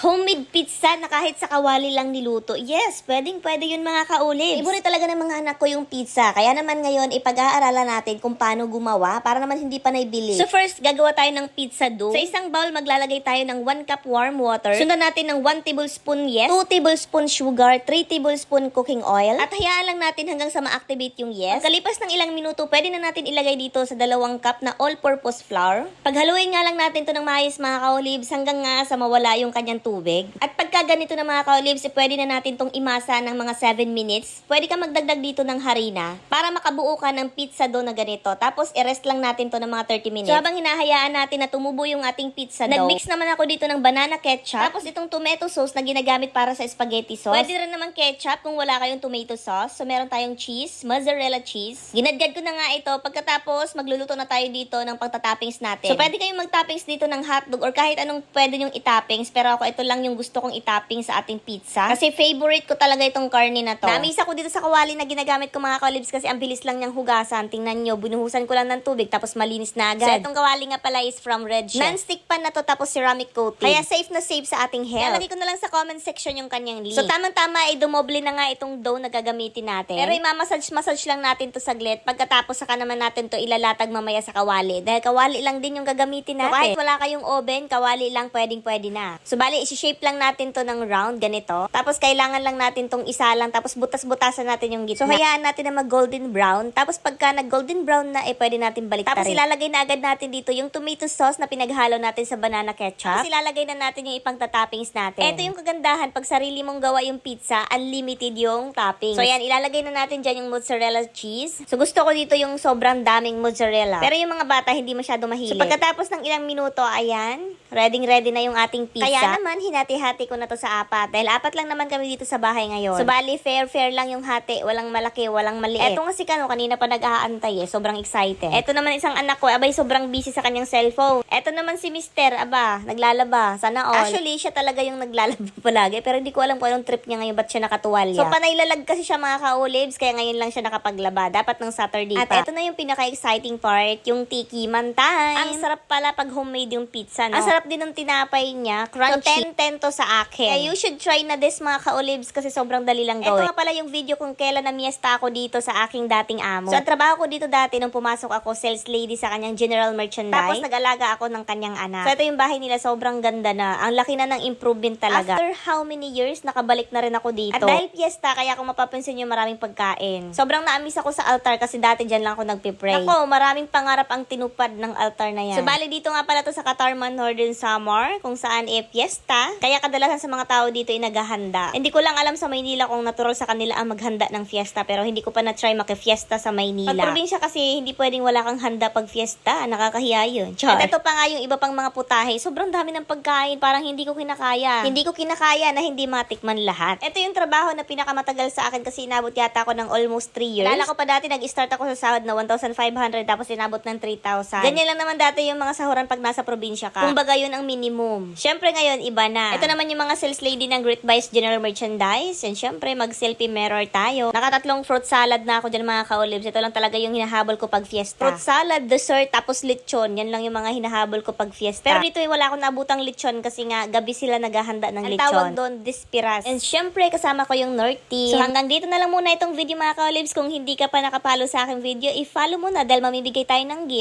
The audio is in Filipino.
Homemade pizza na kahit sa kawali lang niluto. Yes, pwede yun mga kaulibs. Favorite talaga ng mga anak ko yung pizza. Kaya naman ngayon, ipag-aaralan natin kung paano gumawa para naman hindi pa naibili. So first, gagawa tayo ng pizza dough. Sa isang bowl, maglalagay tayo ng 1 cup warm water. Sundan natin ng 1 tablespoon yes, 2 tablespoon sugar, 3 tablespoon cooking oil. At hayaan lang natin hanggang sa ma-activate yung yes. Pagkalipas ng ilang minuto, pwede na natin ilagay dito sa 2 cup na all-purpose flour. Paghaluin nga lang natin to ng maayos mga kaulibs hanggang nga sa mawala yung kanyang tubig. At pagka ganito na mga kaulibs, pwede na natin tong imasa ng mga 7 minutes. Pwede ka magdagdag dito ng harina para makabuo ka ng pizza dough na ganito. Tapos i-rest lang natin to ng mga 30 minutes. So habang hinahayaan natin na tumubo yung ating pizza dough, nagmix naman ako dito ng banana ketchup. Tapos itong tomato sauce na ginagamit para sa spaghetti sauce. Pwede rin naman ketchup kung wala kayong tomato sauce. So meron tayong cheese, mozzarella cheese. Ginadgad ko na nga ito. Pagkatapos magluluto na tayo dito ng pagtatoppings natin. So pwede kayong mag-toppings dito ng hotdog or kahit anong pwede yung itoppings. Pero ako ito lang yung gusto kong itopping sa ating pizza. Kasi favorite ko talaga itong karne na to. Namisa ko dito sa kawali na ginagamit ko mga kaulibs kasi ang bilis lang niyang hugasan. Tingnan nyo, binuhusan ko lang ng tubig tapos malinis na agad. So itong kawali nga pala is from Red Chef. Non-stick pan na to tapos ceramic coating. Kaya safe na safe sa ating health. Lalagay ko na lang sa comment section yung kanyang link. So tamang-tama ay dumoble na nga itong dough na gagamitin natin. Pero imamassage lang natin to saglit. Pagkatapos saka naman natin to ilalatag mamaya sa kawali. Dahil kawali lang din yung gagamitin natin. So kahit wala kayong oven, kawali lang pwede na. So bali, isi-shape lang natin to ng round, ganito. Tapos kailangan lang natin tong isa lang. Tapos butas-butasan natin yung gitna. So hayaan natin na mag-golden brown. Tapos pagka nag-golden brown na, pwede natin baliktarin. Tapos ilalagay na agad natin dito yung tomato sauce na pinaghalo natin sa banana ketchup. Tapos ilalagay na natin yung ipang toppings natin. Ito yung kagandahan. Pag sarili mong gawa yung pizza, unlimited yung toppings. So yan, ilalagay na natin dyan yung mozzarella cheese. So gusto ko dito yung sobrang daming mozzarella. Pero yung mga bata hindi masyado mahilig. So pagkatapos ng ilang minuto, ayan, ready na yung ating pizza. Kaya naman, hinati-hati ko na to sa apat. Dahil apat lang naman kami dito sa bahay ngayon. So bali, fair lang yung hati. Walang malaki, walang maliit. Eto nga si Kano, kanina pa nag-aantay Sobrang excited. Eto naman isang anak ko, abay sobrang busy sa kanyang cellphone. Eto naman si Mister, naglalaba. Sana all. Actually, siya talaga yung naglalaba palagi. Pero hindi ko alam kung anong trip niya ngayon, ba't siya nakatuwalya. So panay lalag kasi siya mga kaulibs, kaya ngayon lang siya nakapaglaba. Dapat ng Saturday pa. At eto na yung pinaka-exciting part, yung tiki man time. Ang sarap pala pag homemade yung pizza, no? Ang sarap din ng tinapay niya, crunchy. So 10-10 to sa akin. Kaya you should try na this mga kaulibs kasi sobrang dali lang gawin. Ito nga pala yung video kung kailan namiesta ako dito sa aking dating amo. So ang trabaho ko dito dati nung pumasok ako, sales lady sa kanyang general merchandise. Tapos nag-alaga ako ng kanyang anak. So ito yung bahay nila, sobrang ganda na. Ang laki na ng improvement talaga. After how many years, nakabalik na rin ako dito. At dahil piyesta, kaya kung mapapansin nyo maraming pagkain. Sobrang naamis ako sa altar kasi dati dyan lang ako nagpipray. Ako, maraming pangarap ang tinupad ng altar na yan. So bali dito nga pala to sa Katarman Northern Samar, kung saan piyesta. Kaya kadalasan sa mga tao dito ay naghahanda. Hindi ko lang alam sa Maynila kung natural sa kanila ang maghanda ng fiesta, pero hindi ko pa na-try makifiesta sa Maynila. Pag probinsya kasi, hindi pwedeng wala kang handa pag fiesta. Nakakahiya yun. Char. At ito pa nga yung iba pang mga putahe. Sobrang dami ng pagkain. Parang hindi ko kinakaya. Hindi ko kinakaya na hindi matikman lahat. Ito yung trabaho na pinakamatagal sa akin kasi inabot yata ako ng almost 3 years. Lala ko pa dati, nag-start ako sa sahod na 1,500 tapos inabot ng 3,000. Ganyan lang naman dati yung mga sahuran pag nasa probinsya ka. Kumbaga yun ang minimum. Syempre ngayon, iba na. Ito naman yung mga sales lady ng Great Buys General Merchandise. And syempre, mag-selfie mirror tayo. Nakatatlong fruit salad na ako dyan mga kaulibs. Ito lang talaga yung hinahabol ko pag fiesta. Fruit salad, dessert, tapos lechon. Yan lang yung mga hinahabol ko pag fiesta. Pero dito wala akong nabutang lechon kasi nga gabi sila naghahanda ng lechon. Ang tawag doon, dispiras. And syempre, kasama ko yung North Team. So hanggang dito na lang muna itong video mga kaulibs. Kung hindi ka pa nakapalo sa aking video, i-follow mo na dahil mamibigay tayo ng gift.